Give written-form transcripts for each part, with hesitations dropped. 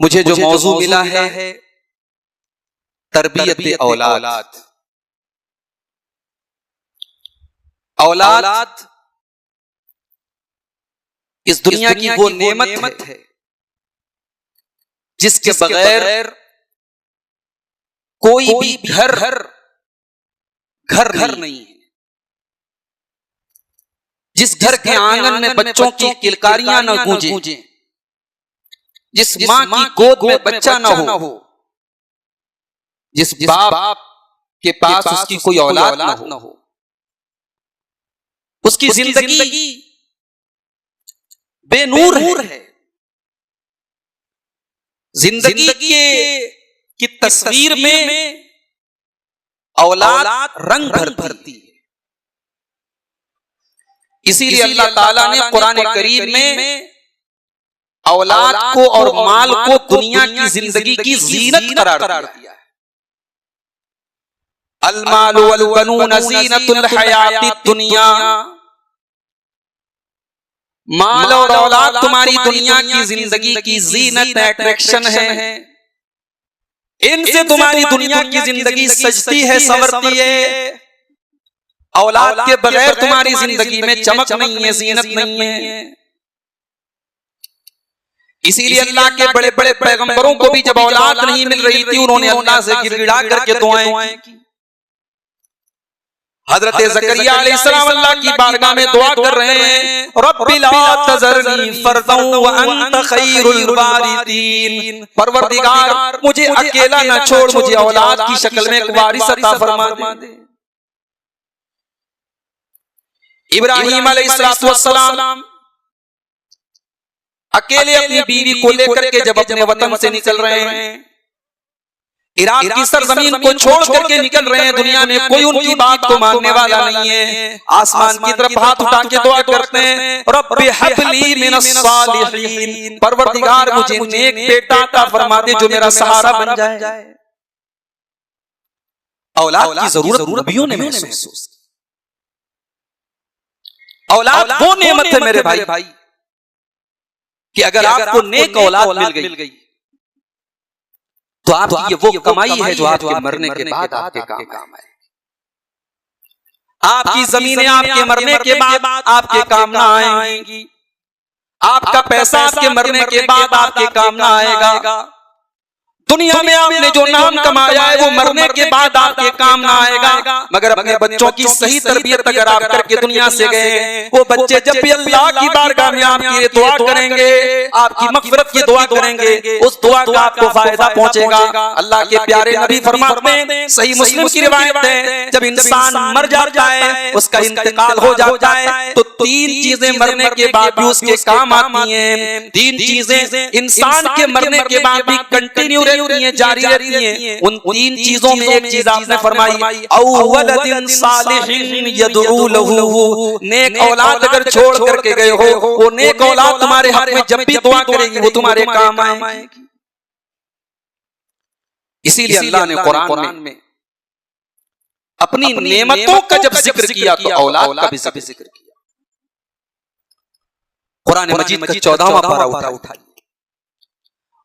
मुझे जो मौजू मिला है तरबियत औलाद। औलाद इस दुनिया की वो नेमत है जिसके बगैर कोई भी घर नहीं है। जिस घर के आंगन में बच्चों की किलकारियां न गूंजें, जिस मां की गोद में बच्चा न हो, जिस बाप के पास उसकी कोई औलाद न हो, उसकी जिंदगी बेनूर है। जिंदगी की तस्वीर में औलाद रंग भरती है। इसीलिए अल्लाह ताला ने कुरान करीम में औलाद को और माल को दुनिया की जिंदगी की जीनत करार दिया है। अल माल वल बनून ज़ीनतुल हयातिद दुनिया, माल और औलाद तुम्हारी दुनिया की जिंदगी की जीनत, अट्रैक्शन है। इनसे तुम्हारी दुनिया की जिंदगी सजती है, संवरती है। औलाद के बगैर तुम्हारी जिंदगी में चमक नहीं है, जीनत नहीं है। इसीलिए अल्लाह के बड़े बड़े पैगंबरों को भी जब औलाद नहीं मिल रही थी, उन्होंने अल्लाह से गिड़गिड़ा करके दुआएं की। हजरत ज़करिया अलैहिस्सलाम अल्लाह की बारगाह में दुआ कर रहे हैं, रब्बी ला तज़रनी फर्दन व अंत खैरुल वारिसीन। परवरदिगार मुझे अकेला न छोड़, मुझे औलाद की शक्ल में एक वारिस अता फरमा दे। इब्राहीम अलैहिस्सलाम अकेले अपनी बीवी को लेकर के जब अपने वतन से निकल रहे हैं, इराक की सरजमीन को छोड़ करके निकल रहे हैं, दुनिया में कोई उनकी बात को मानने वाला नहीं है। आसमान की तरफ हाथ उठा के दुआ करते हैं, रब्बी हबली मिनस सालिहीन। परवरदिगार मुझे नेक बेटा अता फरमा दे जो मेरा सहारा बन जाए। औलाद की जरूरत नबियों ने महसूस की। औलाद वो नेमत है मेरे भाई कि अगर आपको नेक औलाद मिल गई तो आपकी ये वो कमाई है जो आपके मरने के बाद आपके काम आए। आपकी जमीनें आपके मरने के बाद आपके काम ना आएंगी। आपका पैसा आपके मरने के बाद आपके काम ना आएगा। दुनिया में आपने जो नाम कमाया है वो मरने के बाद आपके काम ना आएगा। मगर अपने बच्चों की सही तरबियत अगर आप करके दुनिया से गए, वो बच्चे जब भी अल्लाह की बारगाह में आपके लिए दुआ करेंगे, आपकी मग़फ़िरत की दुआ करेंगे, उस दुआ का आपको फायदा पहुंचेगा। अल्लाह के प्यारे नबी फरमाते हैं, सही मुस्लिम की रिवायत है, जब इंसान मर जाता है, उसका इंतकाल हो जाता है, तो तीन चीजें मरने के बाद भी उसके काम आती हैं। तीन चीजें इंसान के मरने के बाद भी कंटिन्यू जारी रहती हैं। उन तीन चीजों में एक चीज आपने फरमाई, औवलदिन सालिहिन यदऊ लहू। नेक औलाद अगर छोड़ करके गए हो, वो नेक औलाद तुम्हारे हक में जब भी दुआ करेगी वो तुम्हारे काम आएगी। इसीलिए अल्लाह ने कुरान में अपनी नेमतों का जब जिक्र किया तो औलाद का भी जिक्र किया। कुरान मजीद का 14वां पारा उठाइए,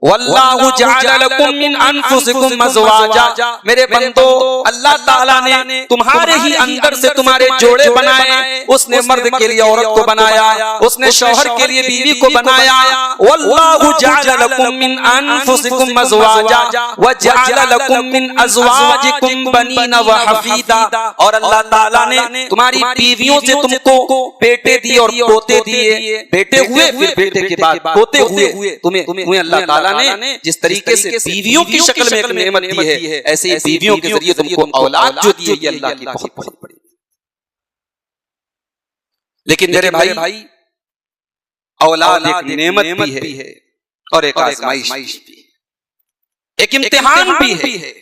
वल्लाहु जअल लकुम मिन अनफुसिकुम अज़वाजा। मेरे बंदो, अल्लाह ताला ने तुम्हारे ही अंदर से तुम्हारे जोड़े बनाए। उसने मर्द के लिए औरत को बनाया, उसने शौहर के लिए बीवी को बनाया। वल्लाहु जअल लकुम मिन अनफुसिकुम अज़वाजा व जअल लकुम मिन अज़वाजिकुम बनीना व हफीदा। और अल्लाह ताला ने तुम्हारी बीवियों से तुमको बेटे दिए और पोते दिए। बेटे हुए, फिर बेटे के बाद पोते हुए। तुम्हें अल्लाह ताला ने जिस तरीके से बीवियों की शक्ल में एक नेमत दी है, ऐसे ही बीवियों के जरिए तुमको औलाद जो दी है ये अल्लाह की बहुत बड़ी। लेकिन मेरे भाई, औलाद एक नेमत भी है और एक आज़माइश भी है, एक इम्तिहान भी है।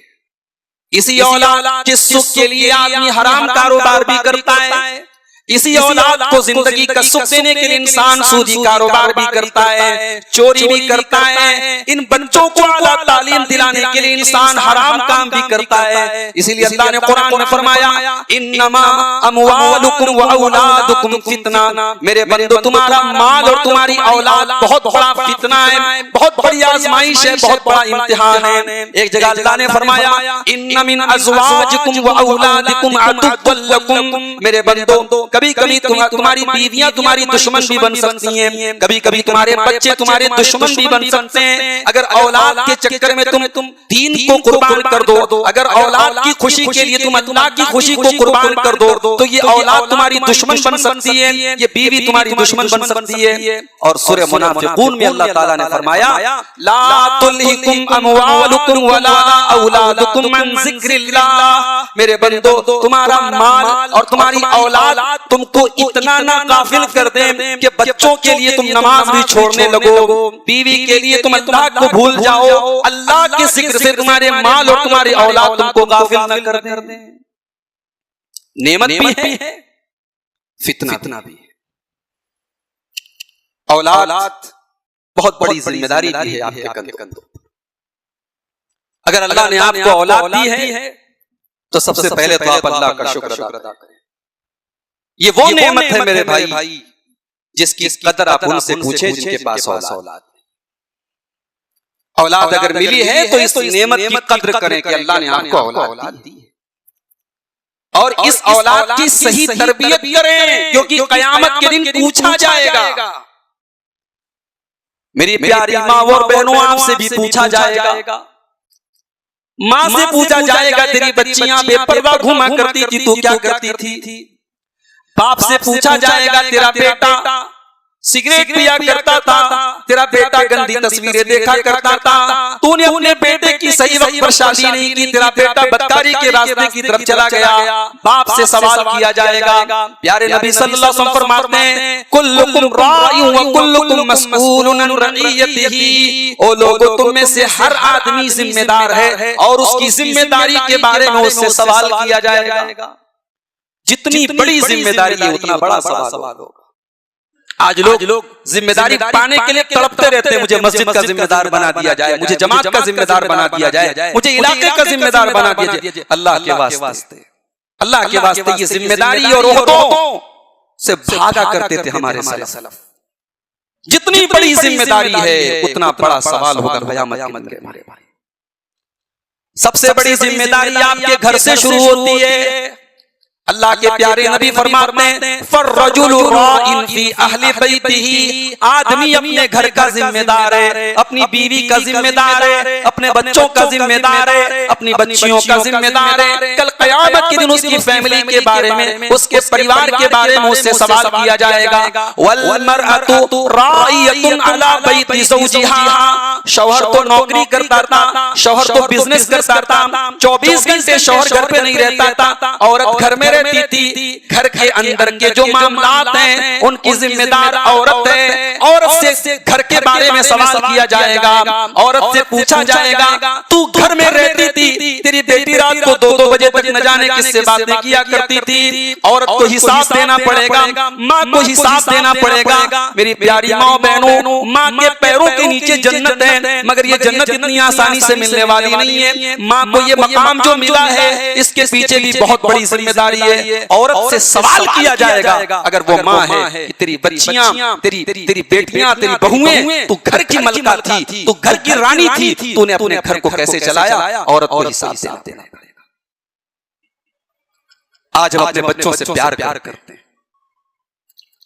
इसी औलाद के सुख के लिए आदमी हराम कारोबार भी करता है, इसी औलाद को जिंदगी का सुख देने के लिए इंसान सूदी कारोबार भी करता है, चोरी भी करता है। इन बच्चों को आला तालीम दिलाने के लिए इंसान हराम काम भी करता है। इसीलिए अल्लाह ने कुरान में फरमाया, इन्नमा अमवालुकुम व औलादुकुम फितना। मेरे बंदो, तुम्हारा माल और तुम्हारी औलाद बहुत बड़ा फितना है, बहुत बड़ी आजमाइश है, बहुत बड़ा इम्तिहान है। एक जगह अल्लाह ने फरमाया, इन्न मिन अज़वाजिकुम व औलादिकुम अदुव्वल लकुम। मेरे बंदो, कभी कभी तुम्हारी बीवियां तुम्हारी दुश्मन भी बन सकती हैं, कभी कभी तुम्हारे बच्चे तुम्हारे दुश्मन भी बन सकते हैं। अगर औलाद के चक्कर में तुम दीन को कुर्बान कर दो, अगर औलाद की खुशी के लिए तुम अल्लाह की खुशी को कुर्बान कर दो, तो ये औलाद तुम्हारी दुश्मन बन सकती है, ये बीवी तुम्हारी दुश्मन बन सकती है। और सूरह मुनाफिकून में अल्लाह ताला ने फरमाया, ला तुल्हिकुम अमवालुकुम वला औलादुकुम अन ज़िक्रिल्लाह। मेरे बंदो, तुम्हारा माल और तुम्हारी औलाद तुमको इतना ना गाफिल कर दे कि बच्चों के लिए तुम नमाज भी छोड़ने लगो, बीवी के लिए तुम अल्लाह को भूल जाओ। अल्लाह के जिक्र से तुम्हारे माल और तुम्हारी औलाद तुमको गाफिल न कर दे। नेमत भी है, फितना भी है। औलाद बहुत बड़ी जिम्मेदारी दी है आपके कंधों। अगर अल्लाह ने आपको औलाद दी है तो सबसे पहले तो आप अल्लाह का शुक्र अदा करें। ये वो नेमत है मेरे भाई जिसकी कदर आप उनसे पूछें जिनके पास औलाद। औलाद अगर मिली है तो इस नेमत की कद्र करें कि अल्लाह ने आपको औलाद दी है, और इस औलाद की सही तरबियत करें, क्योंकि कयामत के दिन पूछा जाएगा। मेरी प्यारी माँ और बहनों, आपसे भी पूछा जाएगा। माँ से पूछा जाएगा, तेरी बच्चियां बेपर्दा घुमा करती थी, तू क्या करती थी? बाप से पूछा जाएगा, तेरा बेटा सिगरेट पिया करता था, तेरा बेटा गंदी तस्वीरें देखा करता था, तूने अपने बेटे की सही वक्त पर शादी नहीं की, तेरा बेटा बदकारी के रास्ते की तरफ चला गया। बाप से सवाल किया जाएगा। प्यारे नबी सल्लल्लाहु अलैहि वसल्लम फरमाते हैं, कुल्लुकुम राइउन व कुल्लुकुम मस्ऊलुन अन रइयतिही। ओ लोगों, तुम में से हर आदमी जिम्मेदार है और उसकी जिम्मेदारी के बारे में उससे सवाल किया जाएगा। जितनी बड़ी जिम्मेदारी है उतना बड़ा सवाल होगा। आज लोग जिम्मेदारी पाने के लिए तड़पते रहते हैं, मुझे मस्जिद का जिम्मेदार बना दिया जाए, मुझे जमात का जिम्मेदार बना दिया जाए, मुझे इलाके का जिम्मेदार बना दिया जाए। अल्लाह के वास्ते ये जिम्मेदारी और ओहदों से भागा करते थे हमारे सलफ। जितनी बड़ी जिम्मेदारी है उतना बड़ा सवाल होगा क़यामत के दिन हमारे भाई। सबसे बड़ी जिम्मेदारी आपके घर से शुरू होती है। अल्लाह के प्यारे नबी फरमाते हैं, फर्रजुलु राइन फी अहली बैतिही। आदमी अपने घर का जिम्मेदार है, अपनी बीवी का जिम्मेदार है, अपने बच्चों का जिम्मेदार है, अपनी बच्चियों का जिम्मेदार है। कल क़यामत के दिन उसकी फैमिली के बारे में, उसके परिवार के बारे में उससे सवाल किया जाएगा। वल मरअतु राइयतुन अला बैति ज़ौजिहा। शौहर तो नौकरी करता था, शौहर तो बिजनेस करता था, 24 घंटे शौहर घर पे नहीं रहता था, औरत घर में रहती थी। घर के अंदर के जो मामलात हैं उनकी जिम्मेदार औरत है। औरत से घर के बारे में सवाल किया जाएगा, औरत से पूछा जाएगा, तू घर में रहती थी, तेरी बेटी रात को 2-2 बजे तक न जाने किससे बातें किया करती थी। औरत को हिसाब देना पड़ेगा, माँ को हिसाब देना पड़ेगा। मेरी प्यारी माँ बहनों, माँ के पैरों के नीचे जन्नत है, मगर ये जन्नत इतनी आसानी से मिलने वाली नहीं है। माँ को ये मकाम जो मिला है इसके पीछे भी बहुत बड़ी जिम्मेदारी है। औरत से सवाल किया जाएगा, अगर वो माँ है कि तेरी बच्चियां, तेरी बेटियां, तेरी बहुएं, तू घर की मलका थी, तू घर की रानी थी, तूने अपने घर को कैसे चलाया? औरत को हिसाब देना पड़ेगा। आज हम अपने बच्चों से प्यार करते हैं,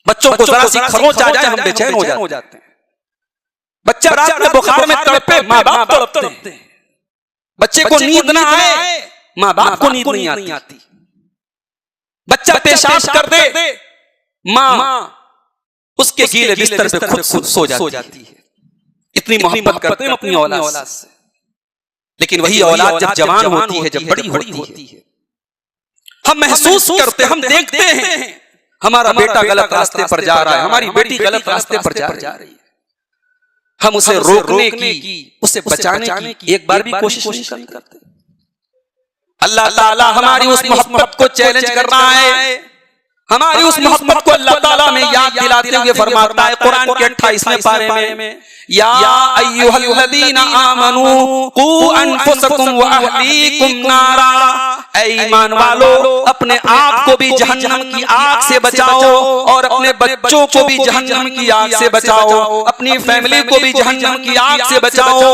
बच्चों को जरा सी खरोंच आ जाए हम बेचैन हो जाते हैं। बच्चा रात में बुखार में तड़पे, माँ बाप तड़पते हैं। बच्चे को नींद ना आए, माँ बाप को नींद नहीं आती। बच्चा पेशाब कर दे, माँ उसके गीले बिस्तर पे खुद सो जाती है। इतनी मोहब्बत करते हैं अपनी औलाद से। लेकिन वही औलाद जब जवान होती है, जब बड़ी होती है, हम महसूस करते, हम देखते हैं हमारा बेटा गलत रास्ते पर जा रहा है, हमारी बेटी गलत रास्ते पर जा रही है। हम उसे रोकने की, उसे बचाने की एक बार भी कोशिश नहीं करते। अल्लाह ताला हमारी उस मोहब्बत को चैलेंज कर रहा है। हमारी उस मोहब्बत को अल्लाह ताला में याद दिलाते हुए फरमाता है कुरान के 28वें पारे में, या अय्युहल्लज़ीना आमनू कू अनफुसकुम व अहलीकुम नारा, ऐ ईमान वालो अपने आप को भी जहन्नम की आग से बचाओ और अपने बच्चों को भी जहन्नम की आग से बचाओ, अपनी फैमिली को भी जहन्नम की आग से बचाओ।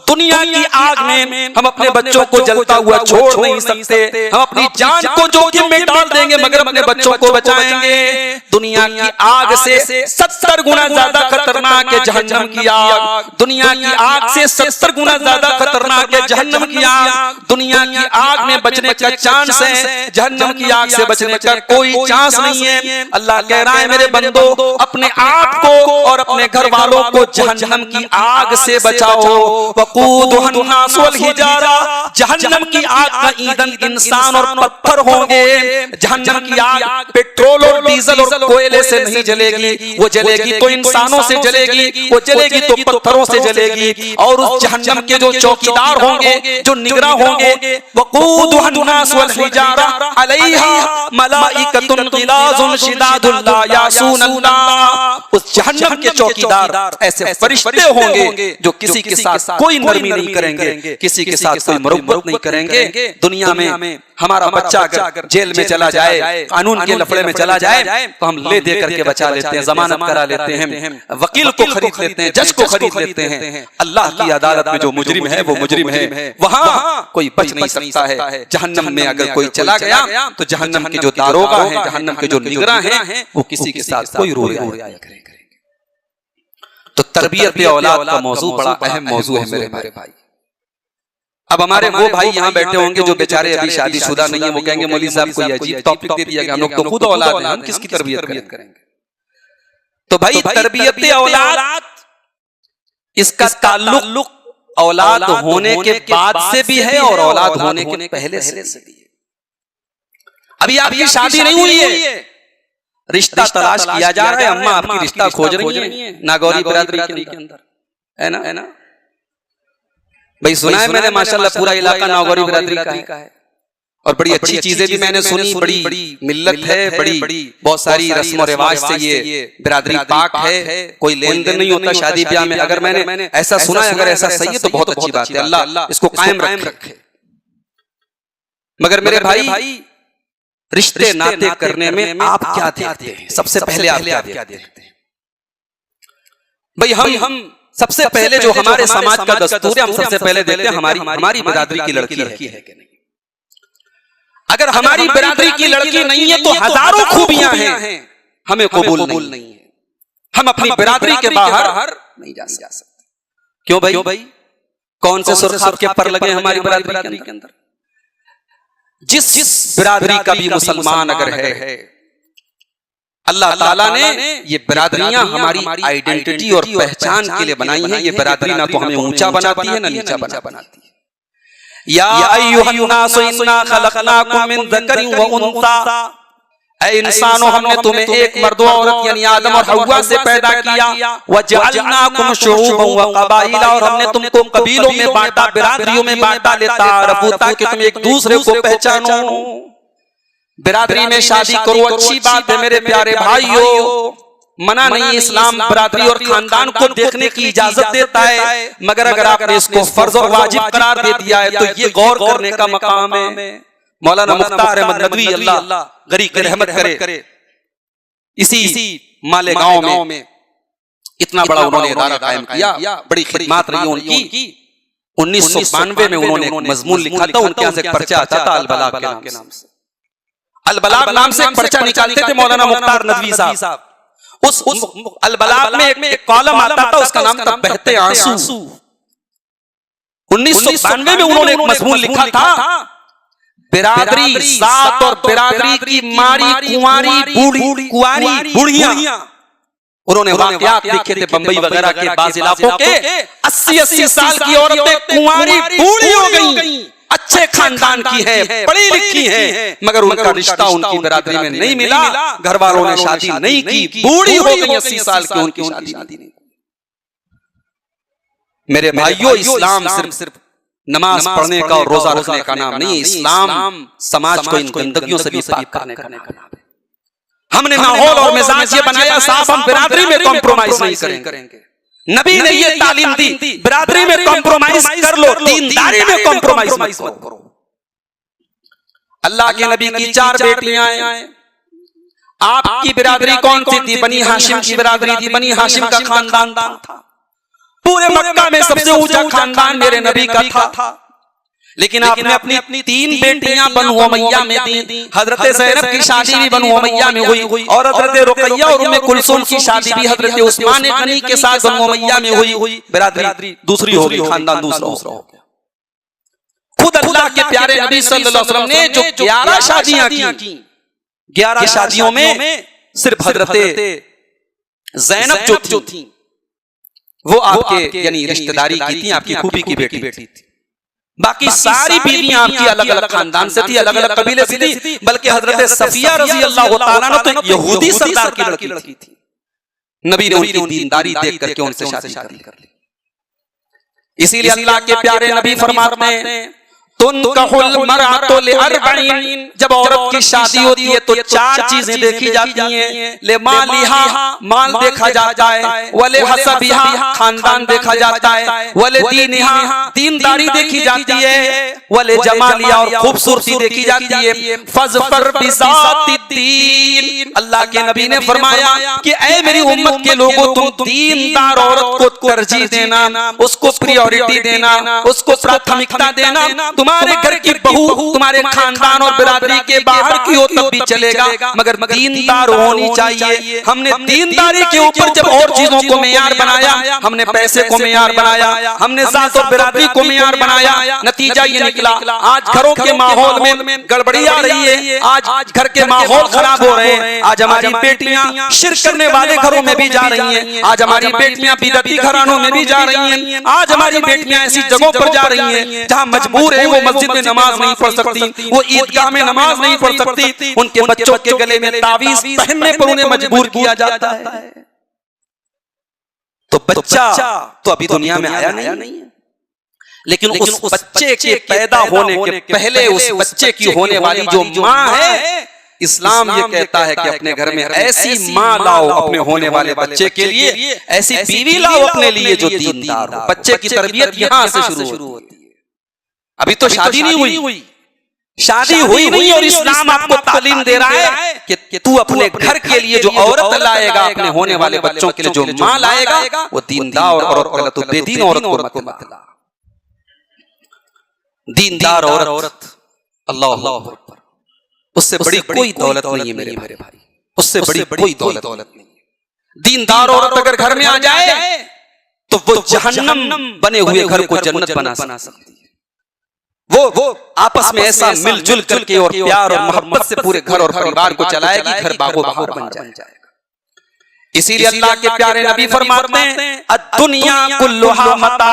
दुनिया की आग में हम अपने बच्चों को जलता हुआ छोड़ नहीं सकते, हम अपनी जान को जोखिम में डाल देंगे मगर अपने बच्चों को बचाएंगे। दुनिया की आग से 70 गुना ज्यादा खतरनाक है जहन्नम की आग, दुनिया की आग से 70 गुना ज्यादा खतरनाक है जहन्नम की आग। दुनिया की आग में बचने का चांस है, जहन्नम की आग से बचने का कोई चांस नहीं है। अल्लाह कह रहा है मेरे बंदो अपने आप को और अपने घर वालों को जहन्नम की आग से बचाओ। वक़ूदुहन नास वल हिजारा, जहन्नम की आग का ईंधन इंसान और पत्थर होंगे। जहन्नम की आग पेट्रोल और डीजल और कोयले से नहीं जलेगी, वो जलेगी तो इंसानों से जलेगी, वो जलेगी तो पत्थरों से जलेगी। और उस जहन्नम के जो चौकीदार होंगे, जो निगरां होंगे, वक़ूदुहन नास वल हिजारा अलैहा मलाइकतुन गिलाज़ुन शिदादुन ला यासूनल्लाह। उस जहन्नम के चौकीदार ऐसे फरिश्ते होंगे जो किसी के साथ कोई नरमी नहीं करेंगे, किसी के साथ कोई मुरब्बत नहीं करेंगे। दुनिया में हमारा बच्चा अगर जेल में चला जाए, कानून के लफड़े में चला जाए, तो हम ले दे करके बचा लेते हैं, जमानत करा लेते हैं, वकील को खरीद लेते हैं, जज को खरीद लेते हैं। अल्लाह की अदालत में जो मुजरिम है वो मुजरिम है, वहां कोई बच नहीं सकता है। जहन्नम में अगर कोई चला गया तो जहन्नम के जो दारोगा हैं, जहन्नम के जो निगरां हैं, वो किसी के साथ कोई रोया करेंगे। तो तरबियत औलाद का मौजू बड़ा अहम मौजू है मेरे भाई। अब हमारे वो भाई यहाँ बैठे होंगे जो बेचारे अभी शादीशुदा नहीं है, वो कहेंगे मौलवी साहब कोई अजीब टॉपिक दे दिया, हम लोग तो खुद औलाद हैं, हम किसकी तरबियत करेंगे। तो भाई तरबियत औलाद इसका ताल्लुक औलाद होने के बाद से भी है और औलाद होने के पहले से भी है। अभी आपकी शादी नहीं हुई है, रिश्ता तलाश किया जा रहा है, अम्मा आपकी रिश्ता खोज रही है नागौरी बिरादरी के अंदर, है ना भाई। सुना है मैंने माशाल्लाह पूरा इलाका नागौरी बिरादरी का है और बड़ी अच्छी चीजें भी मैंने सुनी, बड़ी मिल्लत है, बड़ी बहुत सारी रस्म और रिवाज से ये बिरादरी पाक है, कोई लेन देन नहीं होता शादी ब्याह में। अगर मैंने ऐसा सुना है, अगर ऐसा सही है तो बहुत अच्छी बात है, अल्लाह इसको कायम रखे। मगर मेरे भाई रिश्ते नाते करने में आप क्या देखते हैं? सबसे पहले आप क्या देखते हैं भाई? हम सबसे पहले जो हमारे समाज का दस्तूर है, हम सबसे पहले देखते हैं हमारी बिरादरी की लड़की है कि नहीं। अगर हमारी बिरादरी की लड़की नहीं है तो हजारों खूबियां हैं, हमें कबूल नहीं है। हम अपनी बिरादरी के बाहर नहीं जा सकते। क्यों भाई? कौन से सुर्ख के पर लगे हमारी बिरादरी के अंदर? जिस बिरादरी का भी मुसलमान अगर है, अल्लाह ताला ने ये बिरादरियां हमारी आइडेंटिटी और पहचान के लिए बनाई हैं। ये बिरादरी ना तो हमें ऊंचा बनाती है ना नीचा बनाती है। या अय्युहन्नासु इन्ना खलक़नाकुम मिन ज़करिन व उन्सा, ऐ इंसानों हमने तुम्हें एक मर्द और औरत यानी आदम और हव्वा से पैदा किया। व जअलनाकुम शुऊबन व क़बाइला, और हमने तुमको कबीलों में बांटा, बिरादरियों में बांटा, लेताअरफ़ू, ताकि तुम एक दूसरे को पहचानो। बिरादरी में शादी करो, अच्छी बात है मेरे प्यारे भाइयों, मना नहीं, इस्लाम बिरादरी और खानदान को देखने की इजाजत देता है। मगर अगर आपने इसको फर्ज और वाजिब करार दे दिया है तो ये गौर करने का मकाम है। मौलाना मुख्तार अहमद नदवी अल्लाह गरी की रहमत करे, इसी मालेगांव में इतना बड़ा उन्होंने इदारा कायम किया, बड़ी खिदमत रही उनकी। 1992 में उन्होंने एक मजमून लिखा था, उनके यहाँ से पर्चा आता था अल-बलाग के नाम से। अल-बलाग नाम से एक पर्चा निकालते थे मौलाना मुख्तार नदवी साहब। उस अल-बलाग में एक कॉलम आता था, उसका नाम था बहते आंसू। 1992 में उन्होंने एक मजमून लिखा था, बिरादरी जात और बिरादरी की मारी कुंवारी बुढ़ियां। उन्होंने वाकयात लिखे थे बंबई वगैरह के बाज़ इलाकों के। 80-80 साल की औरतें कुंवारी बूढ़ी हो गई, अच्छे खानदान की है, पढ़ी लिखी है, मगर उनका रिश्ता उनकी बिरादरी में नहीं मिला। घर वालों ने शादी नहीं की, बूढ़ी हो गई 80 साल की, उनकी शादी नहीं। मेरे भाइयों, इस्लाम सिर्फ नमाज पढ़ने का और रोजा रखने का नाम नहीं, इस्लाम समाज को इन गंदगियों से भी पाक करने का नाम है। हमने माहौल और मिजाज ये बनाया साहब हम बिरादरी में कॉम्प्रोमाइज नहीं करेंगे। नबी ने ये तालीम दी, बिरादरी में कॉम्प्रोमाइज कर लो, दीनदारी में कॉम्प्रोमाइज मत करो। अल्लाह के नबी की 4 बेटियां हैं। आपकी बिरादरी कौन सी थी? बनी हाशिम की बिरादरी थी। बनी हाशिम का खानदान था। पूरे मक्का में सबसे ऊंचा खानदान मेरे नबी का था। लेकिन आपने अपनी 3 बेटियां बनु उमैया में दी। हजरत ज़ैनब की शादी भी बनु उमैया में हुई और हजरत रुकैया और उम्मे कुलसूम की शादी भी हजरत उस्मान गनी के साथ बनु उमैया में हुई। बिरादरी दूसरी हो गई, खानदान दूसरा हो गया। खुद अल्लाह के प्यारे नबी सल्लल्लाहु अलैहि वसल्लम ने जो 11 शादियां की, 11 शादियों में सिर्फ हजरत ज़ैनब जो थी वो आपके यानी रिश्तेदारी की थी, आपकी फूफी की बेटी थी। बाकी सारी बीवियां आपकी अलग अलग खानदान से थी, अलग अलग कबीले से थी। बल्कि हजरत सफिया रजी अल्लाह तआला अन्हा तो यहूदी सरदार की लड़की थी। नबी ने उनकी दीनदारी देख करके उनसे शादी कर ली। इसीलिए अल्लाह के प्यारे नबी फरमाते हैं तुनकहुल मरअतु लिअरबईन, जब औरत की शादी होती है तो 4 चीजें देखी जाती हैं। ले मालिहा, माल देखा जाता है। वले हसबिहा, खानदान देखा जाता है। वले दीनिहा, दीनदारी देखी जाती है। वले जमालिया, और खूबसूरती देखी जाती है। फज़फर बिज़ातिद्दीन, अल्लाह के नबी ने फरमाया कि ऐ मेरी उम्मत के लोगों, तुम दीनदार औरत को तरजीह देना, उसको प्रायोरिटी देना, उसको प्राथमिकता देना। तुम्हारे घर की बहू तुम्हारे खानदान और बिरादरी के बाहर की हो तब भी चलेगा, मगर दीनदार होनी चाहिए। हमने दीनदारी के ऊपर जब और चीजों को मेयार बनाया, हमने पैसे को मेयार बनाया, हमने जात और बिरादरी को मेयार बनाया। नतीजा ये निकला आज घरों के माहौल में गड़बड़ी आ रही है, आज घर के माहौल खराब हो रहे हैं। आज हमारी बेटियां शिर्क करने वाले घरों में भी जा रही हैं। आज हमारी बेटियां बिदअती घरानों में भी जा रही हैं। आज हमारी बेटियां ऐसी जगहों पर जा रही हैं जहां मजबूर है वो मस्जिद में नमाज नहीं पढ़ सकती, वो ईदगाह में नमाज नहीं पढ़ सकती। उनके बच्चों के गले में तावीज पहनने पर उन्हें मजबूर किया जाता है। तो बच्चा तो अभी दुनिया में आया नहीं है, लेकिन उस बच्चे के पैदा होने के पहले उस बच्चे की होने वाली जो माँ है, इस्लाम ये कहता है कि अपने घर में ऐसी माँ लाओ अपने होने वाले बच्चे के लिए, ऐसी बीवी लाओ अपने लिए जो दीनदार हो। बच्चे की तरबियत यहाँ से शुरू होती है। अभी तो शादी नहीं हुई, शादी हुई नहीं और इस्लाम आपको तालीम दे रहा है कि तू अपने घर के लिए जो औरत लाएगा, अपने होने वाले बच्चों के लिए जो माँ लाएगा, वो दीनदार औरत, तो बेदीन औरत को मत ला। दीनदार औरत, अल्लाह अकबर, उससे बड़ी कोई दौलत नहीं है मेरे भाई, उससे बड़ी कोई दौलत नहीं है। दीनदार औरत अगर घर में आ जाए तो वो जहन्नम बने हुए घर को जन्नत बना सकती है। वो आपस में ऐसा मिलजुल करके और प्यार और मोहब्बत से पूरे घर और परिवार को चलाएगी, घर बागो बहार बन जाएगा। इसीलिए अल्लाह के प्यारे नबी फरमाते हैं दुनिया कुल्लुहा मता,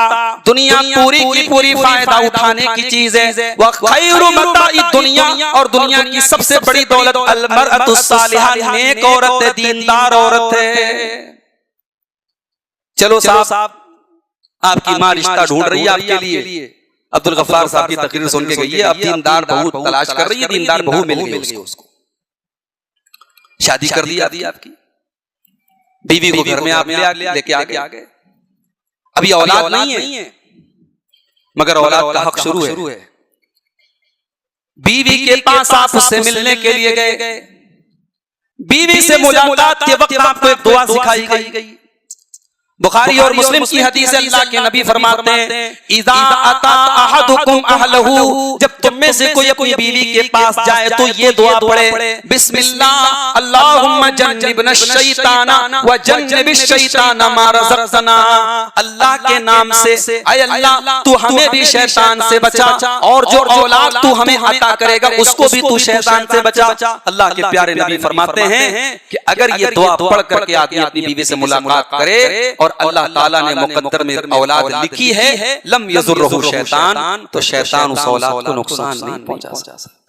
दुनिया पूरी की पूरी फायदा उठाने की चीज है। व खैरु मताई दुनिया, और दुनिया की सबसे बड़ी दौलत अल मरअतु सालिहा, नेक औरत है, दीनदार औरत है। चलो साहब, आपकी माँ रिश्ता ढूंढ रही है आपके लिए। अब्दुल गफ्फार साहब की तकरीर सुन के गई है, अब दीनदार बहू तलाश कर रही है, दीनदार बहू मिल गई उसको, शादी कर दी आपकी बीवी को घर में आप लेके आ गए। अभी औलाद नहीं है, मगर औलाद का हक शुरू है। बीवी के पास आप उससे मिलने के लिए गए, बीवी से मुलाकात के वक्त आपको एक दुआ सिखाई गई। बुखारी और मुस्लिम की हदीस है, अल्लाह के नबी फरमाते हैं इज़ा अता अहदुकुम अहलहु, जब तुम में से कोई अपनी बीवी के पास जाए तो ये दुआ पढ़े, बिस्मिल्लाह अल्लाहुम्मा जन्निबना शैताना व जन्निबिश शैताना मा रज़क़तना। अल्लाह के नाम से, ऐ अल्लाह तू हमें भी शैतान से बचा, और जो औलाद तू हमें अता करेगा उसको भी तू शैतान से बचा। अल्लाह के प्यारे नबी फरमाते हैं कि अगर ये दुआ पढ़ करके आदमी अपनी बीवी से मुलाकात करे और अल्लाह ताला ने मुकद्दर में औलाद लिखी है, लम यज़ुर्रहु शैतान, तो शैतान उस औलाद को नुकसान नहीं पहुंचा सकता।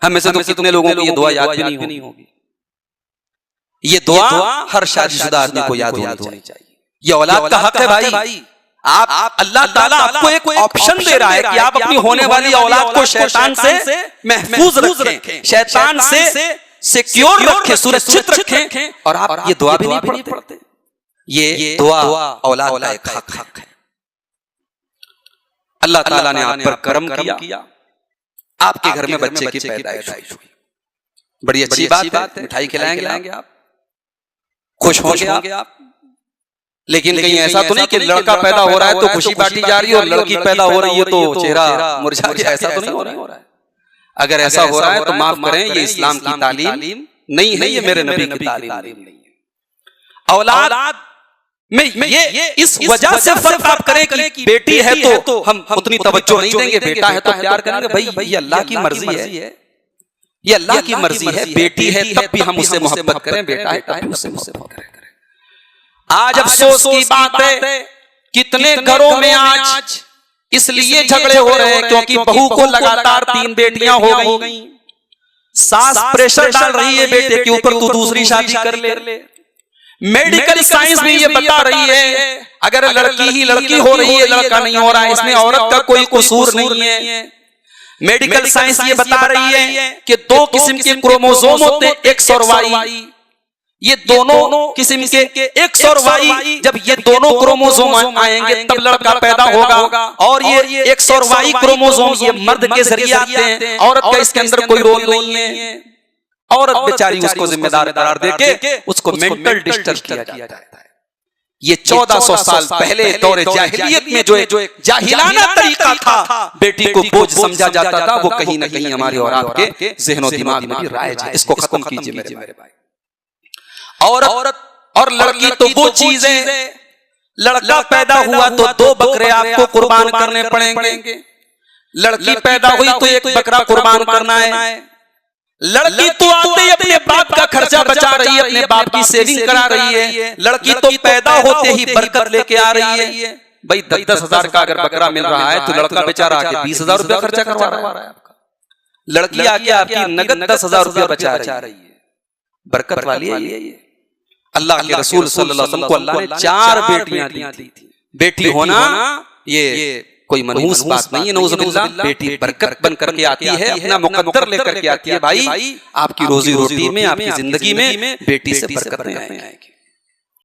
हम में से तो कितने लोगों को ये दुआ याद भी नहीं होगी। ये दुआ हर शादीशुदा आदमी को याद होनी चाहिए। ये औलाद का हक है भाई। आप अल्लाह ताला आपको एक ऑप्शन दे रहा है कि आप अपनी होने वाली औलाद को शैतान से महफूज रखें, शैतान से सिक्योर रखें, सुरक्षित रखें, और आप ये दुआ भी नहीं पढ़ते। ये दुआ औलाद का एक हक है। अल्लाह ताला ने आप पर करम किया, आपके घर में बच्चे की पैदाइश हुई, बड़ी अच्छी बात है, मिठाई खिलाएंगे आप, खुश होंगे आप। लेकिन कहीं ऐसा तो नहीं कि लड़का पैदा हो रहा है तो खुशी बांटी जा रही है और लड़की पैदा हो रही है तो चेहरा मुरझा गया, ऐसा तो नहीं हो रहा है। अगर ऐसा हो रहा है तो माफ करें, ये इस्लाम की तालीम नहीं है, ये मेरे नबी की तालीम नहीं है। औलाद में ये इस वजह से फर्क आप करें कि बेटी है तो हम उतनी तवज्जो नहीं देंगे, बेटा है तो प्यार करेंगे। भाई ये अल्लाह की मर्जी है, ये अल्लाह की मर्जी है। बेटी है तब भी हम उससे मोहब्बत करें, बेटा है तब भी उससे मोहब्बत करें। आज अफसोस की बात है, कितने घरों में आज इसलिए झगड़े हो रहे हैं क्योंकि बहू को लगातार 3 बेटियां हो गई, सास प्रेशर डाल रही है बेटे के ऊपर, तू दूसरी शादी कर ले। मेडिकल साइंस भी ये बता रही है अगर लड़की ही लड़की हो रही है, लड़का नहीं हो रहा है, इसमें औरत का कोई कसूर नहीं है। मेडिकल साइंस ये बता रही है कि 2 किस्म के क्रोमोसोम होते हैं, एक्स और वाई। ये दोनों किस्म के एक्स और वाई, जब ये दोनों क्रोमोसोम आएंगे तब लड़का पैदा होगा। और ये एक्स और वाई क्रोमोसोम ये मर्द के जरिए आते हैं, औरत का इसके अंदर कोई रोल नहीं है। औरत बेचारी उसको जिम्मेदार करार देके उसको मेंटल डिस्टर्ब किया जाता है। ये 1400 साल पहले दौरे जाहिलियत में जो एक जाहिलाना तरीका था, बेटी को बोझ समझा जाता था, वो कहीं ना कहीं हमारे और आपके ज़हन दिमाग में भी राइज है। इसको खत्म कीजिए मेरे भाई। औरत और लड़की तो वो चीज है, लड़का पैदा हुआ तो 2 बकरे आपको कुर्बान करने पड़ेंगे, लड़की पैदा हुई तो 1 बकरा कुर्बान करना है। लड़की तो आते ही अपने बाप का खर्चा बचा रही है, अपने बाप की सेविंग करा रही है। लड़की तो पैदा होते ही बरकत लेके आ रही है। भाई 10-10 हजार का अगर बकरा मिल रहा है तो लड़का बेचारा आके 20,000 रुपया खर्चा करवा रहा है आपका। लड़की आके आपकी नगद 10,000 रुपया बचा रही है, बरकत वाली है ये। अल्लाह के रसूल सल्लल्लाहु अलैहि वसल्लम को अल्लाह ने 4 बेटियां दी थी। बेटी होना ये कोई मनहूस बात नहीं है, नऊज़ुबिल्लाह। बेटी बरकत बन करके आती है, अपना मुकद्दर लेकर के आती है। भाई आपकी रोजी रोटी में, आपकी जिंदगी में बेटी से बरकत नहीं आएगी।